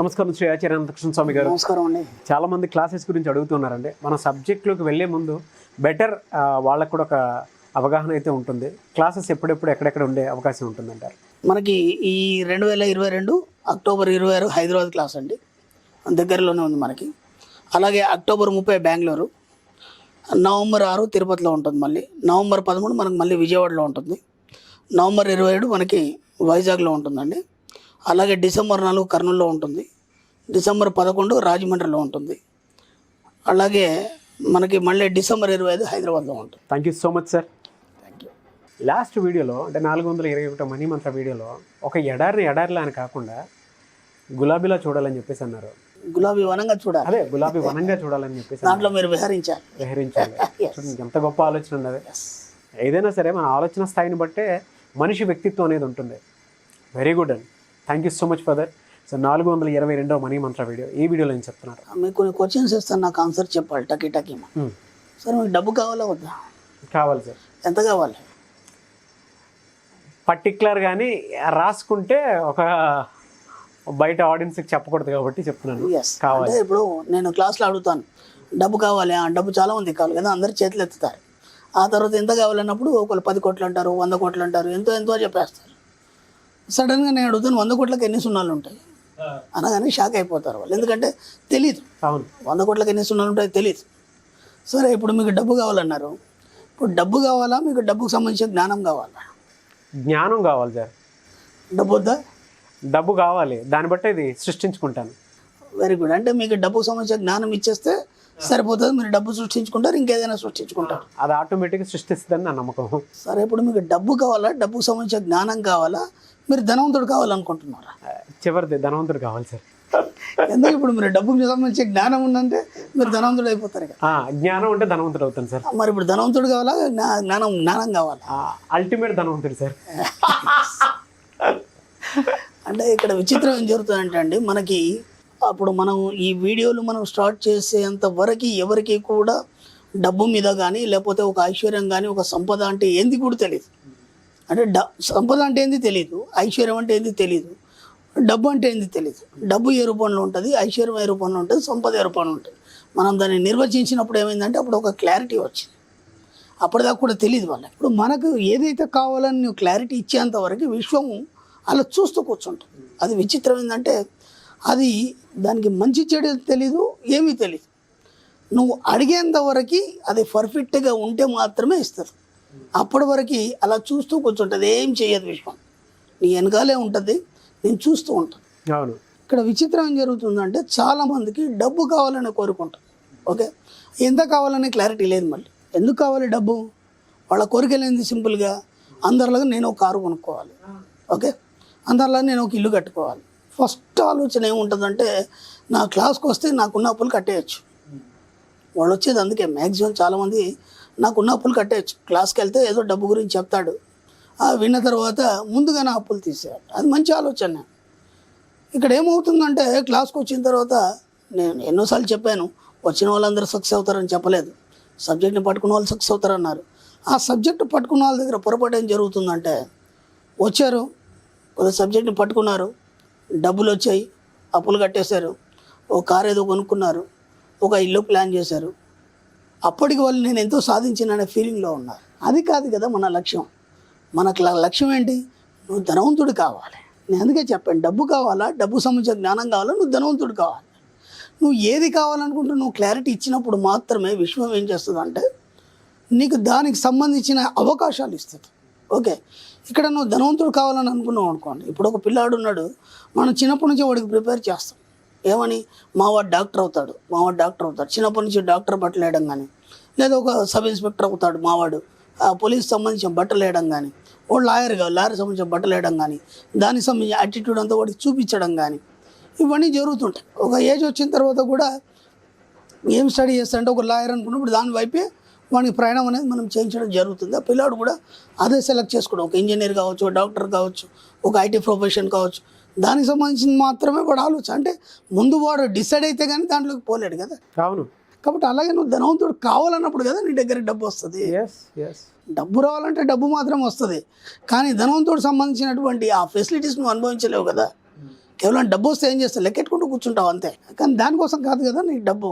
నమస్కారం శ్రీ ఆచార్య అనంత స్వామి గారు. నమస్కారం అండి. చాలా మంది క్లాసెస్ గురించి అడుగుతున్నారండి. మన సబ్జెక్ట్లోకి వెళ్ళే ముందు బెటర్ వాళ్ళకు కూడా ఒక అవగాహన అయితే ఉంటుంది. క్లాసెస్ ఎప్పుడెప్పుడు ఎక్కడెక్కడ ఉండే అవకాశం ఉంటుందంటారు? మనకి ఈ 2022 అక్టోబర్ 26 హైదరాబాద్ క్లాస్ అండి, దగ్గరలోనే ఉంది మనకి. అలాగే అక్టోబర్ 30 బెంగళూరు, నవంబర్ 6 తిరుపతిలో ఉంటుంది. మళ్ళీ నవంబర్ 13 మనకు మళ్ళీ విజయవాడలో ఉంటుంది. నవంబర్ 27 మనకి వైజాగ్లో ఉంటుందండి. అలాగే డిసెంబర్ 4 కర్నూలులో ఉంటుంది. డిసెంబర్ 11 రాజమండ్రిలో ఉంటుంది. అలాగే మనకి మళ్ళీ డిసెంబర్ 25 హైదరాబాద్లో ఉంటుంది. Thank you so much sir. Thank you. Last వీడియోలో అంటే 421 మనీ మంత్ర వీడియోలో ఒక ఎడారిలా అని కాకుండా గులాబీలా చూడాలని చెప్పేసి అన్నారు. గులాబీ వనంగా చూడాలి. అదే గులాబీ వనంగా చూడాలని చెప్పేసి దాంట్లో మీరు విహరించాలి. చూడండి ఎంత గొప్ప ఆలోచన ఉన్నది. ఏదైనా సరే మన ఆలోచన స్థాయిని బట్టే మనిషి వ్యక్తిత్వం అనేది ఉంటుంది. వెరీ గుడ్ అండి. Thank you so much for that. So 422 money Mantra video, ఈ వీడియోలో ఏం చెప్తున్నారు? మీకు కొన్ని క్వశ్చన్స్ ఇస్తాను, నాకు ఆన్సర్ చెప్పాలి టకీ. సరే, మీకు డబ్బు కావాలా వద్దా? కావాలి సార్. ఎంత కావాలి? పర్టికులర్ కానీ రాసుకుంటే ఒక బయట ఆడియన్స్కి చెప్పకూడదు కాబట్టి చెప్తున్నాను. కావాలి. ఇప్పుడు నేను క్లాస్లో అడుగుతాను డబ్బు కావాలి, డబ్బు చాలా మంది కావాలి కదా, అందరు చేతులు ఎత్తుతారు. ఆ తర్వాత ఎంత కావాలన్నప్పుడు ఒకళ్ళు 10 కోట్లు అంటారు, 100 కోట్లు అంటారు, ఎంతో చెప్పేస్తారు. సడన్గా నేను అడుగుతాను 100 కోట్లకి ఎన్ని సున్నాలు ఉంటాయి అనగానే షాక్ అయిపోతారు వాళ్ళు, ఎందుకంటే తెలియదు. అవును, 100 కోట్లకి ఎన్ని సున్నాలు ఉంటాయి తెలియదు. సరే, ఇప్పుడు మీకు డబ్బు కావాలన్నారు. ఇప్పుడు డబ్బు కావాలా, మీకు డబ్బుకు సంబంధించిన జ్ఞానం కావాలా? జ్ఞానం కావాలి సార్. డబ్బు వద్దా? డబ్బు కావాలి, దాన్ని బట్టి ఇది సృష్టించుకుంటాను. Very good. అంటే మీకు డబ్బుకు సంబంధించిన జ్ఞానం ఇచ్చేస్తే సరిపోతుంది, మీరు డబ్బు సృష్టించుకుంటారు, ఇంకేదైనా సృష్టించుకుంటారు, అది ఆటోమేటిక్గా సృష్టిస్తుందని నా నమ్మకం. సరే, ఇప్పుడు మీకు డబ్బు కావాలా, డబ్బుకు సంబంధించిన జ్ఞానం కావాలా, మీరు ధనవంతుడు కావాలనుకుంటున్నారా? చివరిది ధనవంతుడు కావాలి సార్. ఎందుకు? ఇప్పుడు మీరు డబ్బుకు సంబంధించిన జ్ఞానం ఉందంటే మీరు ధనవంతుడు అయిపోతారు కదా. జ్ఞానం ఉంటే ధనవంతుడు అవుతాను సార్. మరి ఇప్పుడు ధనవంతుడు కావాలా, జ్ఞానం కావాలా? అల్టిమేట్ ధనవంతుడు సార్. అంటే ఇక్కడ విచిత్రం ఏం జరుగుతుందంటే అండి, మనకి అప్పుడు మనం ఈ వీడియోలు మనం స్టార్ట్ చేసేంత వరకు ఎవరికి కూడా డబ్బు మీద కానీ లేకపోతే ఒక ఐశ్వర్యం కానీ ఒక సంపద అంటే ఏంది కూడా తెలియదు. అంటే సంపద అంటే ఏంది తెలియదు, ఐశ్వర్యం అంటే ఏంది తెలియదు, డబ్బు అంటే ఏంది తెలియదు. డబ్బు ఏ రూపంలో ఉంటుంది, ఐశ్వర్యం ఏ రూపంలో ఉంటుంది, సంపద ఏ రూపంలో ఉంటుంది. మనం దాన్ని నిర్వచించినప్పుడు ఏమైందంటే అప్పుడు ఒక క్లారిటీ వచ్చింది. అప్పటిదాకా కూడా తెలియదు వాళ్ళకి. ఇప్పుడు మనకు ఏదైతే కావాలని నువ్వు క్లారిటీ ఇచ్చేంత వరకు విశ్వం అలా చూస్తూ కూర్చుంటుంది. అది విచిత్రం ఏంటంటే అది దానికి మంచి చెడు తెలీదు, ఏమీ తెలియదు. నువ్వు అడిగేంత వరకు అది పర్ఫెక్ట్గా ఉంటే మాత్రమే ఇస్తుంది. అప్పటి వరకు అలా చూస్తూ కూర్చుంటుంది, ఏం చేయదు విశ్వం. నీ వెనకాలే ఉంటుంది, నేను చూస్తూ ఉంటాను. అవును. ఇక్కడ విచిత్రం ఏం జరుగుతుందంటే చాలామందికి డబ్బు కావాలని కోరుకుంటారు. ఓకే, ఎంత కావాలనే క్లారిటీ లేదు. మళ్ళీ ఎందుకు కావాలి డబ్బు? వాళ్ళ కోరికలేంది? సింపుల్గా అందరిలాగా నేను ఒక కారు కొనుక్కోవాలి, ఓకే, అందరిలాగా నేను ఒక ఇల్లు కట్టుకోవాలి. ఫస్ట్ ఆలోచన ఏముంటుందంటే నా క్లాస్కి వస్తే నాకున్న అప్పులు కట్టేయచ్చు. వాళ్ళు వచ్చేది అందుకే. మ్యాక్సిమం చాలామంది నాకున్న అప్పులు కట్టేయచ్చు. క్లాస్కి వెళ్తే ఏదో డబ్బు గురించి చెప్తాడు, విన్న తర్వాత ముందుగానే అప్పులు తీసేయాలి. అది మంచి ఆలోచన. ఇక్కడ ఏమవుతుందంటే క్లాస్కి వచ్చిన తర్వాత నేను ఎన్నోసార్లు చెప్పాను, వచ్చిన వాళ్ళందరూ సక్సెస్ అవుతారని చెప్పలేదు. సబ్జెక్ట్ని పట్టుకున్న వాళ్ళు సక్సెస్ అవుతారన్నారు. ఆ సబ్జెక్టు పట్టుకున్న వాళ్ళ దగ్గర పొరపాటు ఏం జరుగుతుందంటే వచ్చారు, ఒక సబ్జెక్ట్ని పట్టుకున్నారు, డబ్బులు వచ్చాయి, అప్పులు కట్టేశారు, ఒక కారు ఏదో కొనుక్కున్నారు, ఒక ఇల్లు ప్లాన్ చేశారు. అప్పటికి వాళ్ళు నేను ఎంతో సాధించిన ఫీలింగ్లో ఉన్నారు. అది కాదు కదా మన లక్ష్యం. మన లక్ష్యం ఏంటి? నువ్వు ధనవంతుడు కావాలి. నేను అందుకే చెప్పాను, డబ్బు కావాలా, డబ్బు సంబంధించిన జ్ఞానం కావాలా, నువ్వు ధనవంతుడు కావాలి. నువ్వు ఏది కావాలనుకుంటే నువ్వు క్లారిటీ ఇచ్చినప్పుడు మాత్రమే విశ్వం ఏం చేస్తుందంటే నీకు దానికి సంబంధించిన అవకాశాలు ఇస్తుంది. ఓకే, ఇక్కడ నువ్వు ధనవంతుడు కావాలని అనుకున్నావు అనుకోండి. ఇప్పుడు ఒక పిల్లాడు ఉన్నాడు, మనం చిన్నప్పటి నుంచి వాడికి ప్రిపేర్ చేస్తాం. ఏమని? మావాడు డాక్టర్ అవుతాడు, చిన్నప్పటి నుంచి డాక్టర్ బట్టలు వేయడం కానీ, లేదా ఒక సబ్ ఇన్స్పెక్టర్ అవుతాడు మావాడు, పోలీస్ సంబంధించిన బట్టలు వేయడం కానీ, వాడు లాయర్ సంబంధించిన బట్టలు వేయడం కానీ, దానికి సంబంధించిన యాటిట్యూడ్ అంతా వాడికి చూపించడం కానీ, ఇవన్నీ జరుగుతుంటాయి. ఒక ఏజ్ వచ్చిన తర్వాత కూడా ఏం స్టడీ చేస్తాడంటే ఒక లాయర్ అనుకున్నప్పుడు దాని వైపే వానికి ప్రయాణం అనేది మనం చేయించడం జరుగుతుంది. ఆ పిల్లాడు కూడా అదే సెలెక్ట్ చేసుకోవడం, ఒక ఇంజనీర్ కావచ్చు, డాక్టర్ కావచ్చు, ఒక ఐటీ ప్రొఫెషన్ కావచ్చు, దానికి సంబంధించిన మాత్రమే వాడు ఆలోచన. అంటే ముందు వాడు డిసైడ్ అయితే కానీ దాంట్లోకి పోలేడు కదా. అవును. కాబట్టి అలాగే నువ్వు ధనవంతుడు కావాలన్నప్పుడు కదా నీ దగ్గర డబ్బు వస్తుంది. డబ్బు రావాలంటే డబ్బు మాత్రం వస్తుంది, కానీ ధనవంతుడు సంబంధించినటువంటి ఆ ఫెసిలిటీస్ నువ్వు అనుభవించలేవు కదా. కేవలం డబ్బు వస్తే ఏం చేస్తావు, లెక్కెట్టుకుంటూ కూర్చుంటావు అంతే. కానీ దానికోసం కాదు కదా నీ డబ్బు.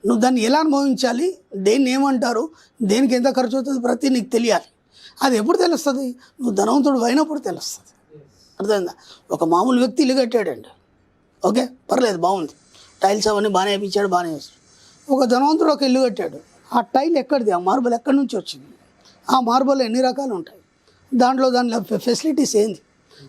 నువ్వు దాన్ని ఎలా అనుభవించాలి, దేన్ని ఏమంటారు, దేనికి ఎంత ఖర్చు అవుతుంది, ప్రతి నీకు తెలియాలి. అది ఎప్పుడు తెలుస్తుంది, నువ్వు ధనవంతుడు అయినప్పుడు తెలుస్తుంది. అర్థమైందా? ఒక మామూలు వ్యక్తి ఇల్లు కట్టాడండి, ఓకే పర్లేదు బాగుంది, టైల్స్ అవన్నీ బాగానే వేయించాడు, బాగానే వేస్తాడు. ఒక ధనవంతుడు ఒక ఇల్లు కట్టాడు, ఆ టైల్ ఎక్కడిది, ఆ మార్బల్ ఎక్కడి నుంచి వచ్చింది, ఆ మార్బల్ ఎన్ని రకాలు ఉంటాయి, దాంట్లో ఫెసిలిటీస్ ఏంది,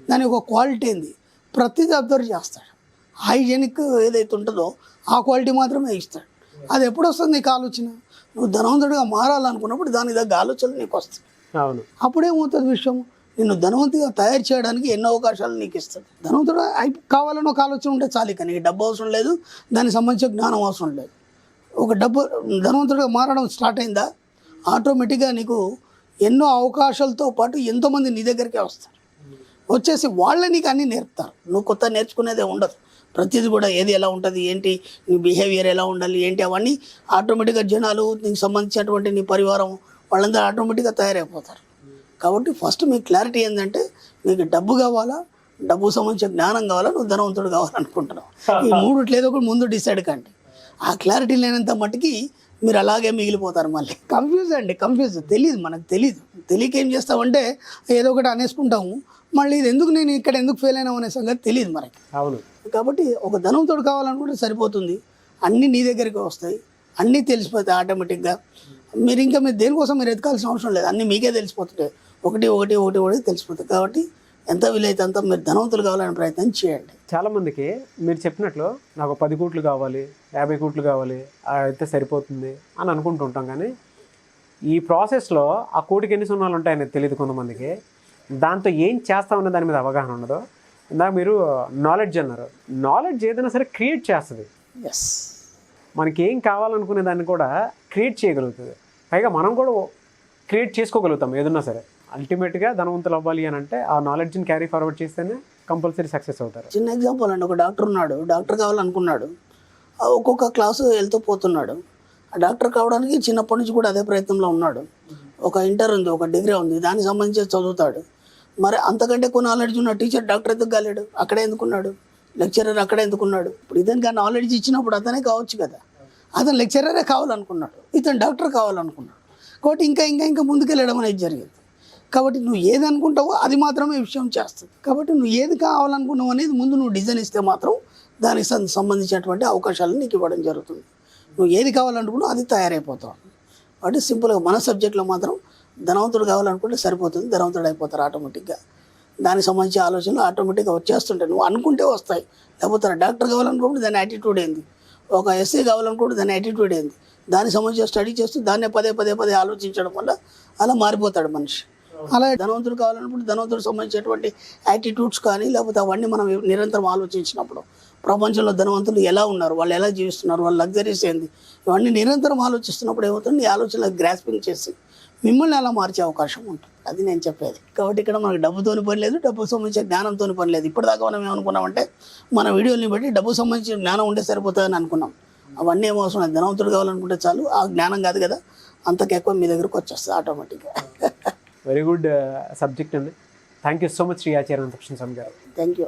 దాని ఒక క్వాలిటీ ఏంది, ప్రతిదీ అబ్జర్వ్ చేస్తాడు. హైజెనిక్ ఏదైతే ఉంటుందో ఆ క్వాలిటీ మాత్రమే ఇస్తాడు. అది ఎప్పుడు వస్తుంది నీకు ఆలోచన, నువ్వు ధనవంతుడిగా మారాలనుకున్నప్పుడు దాని దగ్గర ఆలోచనలు నీకు వస్తాయి. అవును. అప్పుడేమవుతుంది విషయం, నిన్ను ధనవంతుగా తయారు చేయడానికి ఎన్నో అవకాశాలు నీకు ఇస్తుంది. ధనవంతుడు కావాలని ఒక ఆలోచన ఉంటే చాలు, ఇక నీకు డబ్బు అవసరం లేదు, దానికి సంబంధించిన జ్ఞానం అవసరం లేదు. ఒక ధనవంతుడిగా మారడం స్టార్ట్ అయిందా, ఆటోమేటిక్గా నీకు ఎన్నో అవకాశాలతో పాటు ఎంతోమంది నీ దగ్గరికే వస్తారు. వచ్చేసి వాళ్ళే నీకు అన్నీ నేర్పుతారు. నువ్వు కొత్త నేర్చుకునేదే ఉండదు. ప్రతిదీ కూడా ఏది ఎలా ఉంటుంది, ఏంటి నీ బిహేవియర్ ఎలా ఉండాలి, ఏంటి అవన్నీ ఆటోమేటిక్గా జనాలు, నీకు సంబంధించినటువంటి నీ పరివారం వాళ్ళందరూ ఆటోమేటిక్గా తయారైపోతారు. కాబట్టి ఫస్ట్ మీకు క్లారిటీ ఏంటంటే, మీకు డబ్బు కావాలా, డబ్బు సంబంధించిన జ్ఞానం కావాలా, నువ్వు ధనవంతుడు కావాలనుకుంటున్నావు. ఈ మూడిట్లో ఏదో ఒకటి ముందు డిసైడ్ కండి. ఆ క్లారిటీ లేనంత మట్టుకి మీరు అలాగే మిగిలిపోతారు. మళ్ళీ కన్ఫ్యూజ్ తెలియదు, మనకు తెలియక ఏం చేస్తామంటే ఏదో ఒకటి అనేసుకుంటాము. మళ్ళీ ఇది ఎందుకు, నేను ఇక్కడ ఎందుకు ఫెయిల్ అయినా అనే సంగతి తెలియదు మనకి. అవును. కాబట్టి ఒక ధనవంతుడు కావాలనుకుంటే సరిపోతుంది, అన్నీ నీ దగ్గరికి వస్తాయి, అన్నీ తెలిసిపోతాయి ఆటోమేటిక్గా. మీరు దేనికోసం మీరు ఎదగాల్సిన అవసరం లేదు, అన్నీ మీకే తెలిసిపోతుంటాయి, ఒకటి ఒకటి ఒకటి ఒకటి తెలిసిపోతుంది. కాబట్టి ఎంత వీలైతే అంత మీరు ధనవంతులు కావాలనే ప్రయత్నం చేయండి. చాలామందికి మీరు చెప్పినట్లు నాకు 10 కోట్లు కావాలి, 50 కోట్లు కావాలి, అయితే సరిపోతుంది అని అనుకుంటుంటాం. కానీ ఈ ప్రాసెస్లో ఆ కోటికి ఎన్ని సున్నాలు ఉంటాయనేది తెలియదు కొంతమందికి. దాంతో ఏం చేస్తామనే దాని మీద అవగాహన ఉండదు. ఇందాక మీరు నాలెడ్జ్ అన్నారు, నాలెడ్జ్ ఏదైనా సరే క్రియేట్ చేస్తుంది. ఎస్, మనకి ఏం కావాలనుకునే దాన్ని కూడా క్రియేట్ చేయగలుగుతుంది. పైగా మనం కూడా క్రియేట్ చేసుకోగలుగుతాం ఏదన్నా సరే. అల్టిమేట్గా ధనవంతులు అవ్వాలి అని అంటే ఆ నాలెడ్జ్ని క్యారీ ఫార్వర్డ్ చేస్తేనే కంపల్సరీ సక్సెస్ అవుతారు. చిన్న ఎగ్జాంపుల్ అండి, ఒక డాక్టర్ ఉన్నాడు, డాక్టర్ కావాలనుకున్నాడు, ఒక్కొక్క క్లాసు వెళ్తూ పోతున్నాడు. ఆ డాక్టర్ కావడానికి చిన్నప్పటి నుంచి కూడా అదే ప్రయత్నంలో ఉన్నాడు. ఒక ఇంటర్ ఉంది, ఒక డిగ్రీ ఉంది, దానికి సంబంధించి చదువుతాడు. మరి అంతకంటే ఎక్కువ నాలెడ్జ్ ఉన్న టీచర్ డాక్టర్ ఎందుకు కాలేడు, అక్కడే ఎందుకున్నాడు, లెక్చరర్ అక్కడే ఎందుకున్నాడు. ఇప్పుడు ఇతనికి ఆ నాలెడ్జ్ ఇచ్చినప్పుడు అతనే కావచ్చు కదా, అతను లెక్చరరే కావాలనుకున్నాడు, ఇతను డాక్టర్ కావాలనుకున్నాడు. కాబట్టి ఇంకా ఇంకా ఇంకా ముందుకెళ్ళడం అనేది జరిగింది. కాబట్టి నువ్వు ఏది అనుకుంటావో అది మాత్రమే విషయం చేస్తుంది. కాబట్టి నువ్వు ఏది కావాలనుకున్నావు అనేది ముందు నువ్వు డిజైన్ ఇస్తే మాత్రం దానికి సంబంధించినటువంటి అవకాశాలను నీకు ఇవ్వడం జరుగుతుంది. నువ్వు ఏది కావాలనుకున్నావు అది తయారైపోతావు. కాబట్టి సింపుల్గా మన సబ్జెక్ట్లో మాత్రం ధనవంతుడు కావాలనుకుంటే సరిపోతుంది, ధనవంతుడు అయిపోతారు ఆటోమేటిక్గా. దానికి సంబంధించి ఆలోచనలు ఆటోమేటిక్గా వచ్చేస్తుంటాయి. నువ్వు అనుకుంటే వస్తాయి, లేకపోతే డాక్టర్ కావాలనుకుంటే దాని యాటిట్యూడ్ ఏంది, ఒక ఎస్ఏ కావాలనుకుంటే దాని యాటిట్యూడ్ ఏంది, దానికి సంబంధించి స్టడీ చేస్తూ దాన్నే పదే పదే పదే ఆలోచించడం వల్ల అలా మారిపోతాడు మనిషి. అలాగే ధనవంతుడు కావాలన్నప్పుడు ధనవంతుడికి సంబంధించినటువంటి యాటిట్యూడ్స్ కానీ లేకపోతే అవన్నీ మనం నిరంతరం ఆలోచించినప్పుడు ప్రపంచంలో ధనవంతులు ఎలా ఉన్నారు, వాళ్ళు ఎలా జీవిస్తున్నారు, వాళ్ళ లగ్జరీస్ ఏంది, ఇవన్నీ నిరంతరం ఆలోచిస్తున్నప్పుడు ఏమవుతుంది, నీ ఆలోచనలకు గ్రాస్పింగ్ చేసి మిమ్మల్ని అలా మార్చే అవకాశం ఉంటుంది. అది నేను చెప్పేది. కాబట్టి ఇక్కడ మనకు డబ్బుతోని పని లేదు, డబ్బుకు సంబంధించిన జ్ఞానంతో పని లేదు. ఇప్పటిదాకా మనం ఏమనుకున్నామంటే మన వీడియోని బట్టి డబ్బుకు సంబంధించిన జ్ఞానం ఉంటే సరిపోతుందని అనుకున్నాం. అవన్నీ ఏమవసరం లేదు, ధనవంతుడు కావాలనుకుంటే చాలు. ఆ జ్ఞానం కాదు కదా, అంతకు ఎక్కువ మీ దగ్గరకు వచ్చేస్తుంది ఆటోమేటిక్గా. వెరీ గుడ్ సబ్జెక్ట్ అండి. Thank you so much Shri Acharya Ananta Krishna Swami గారు. Thank you.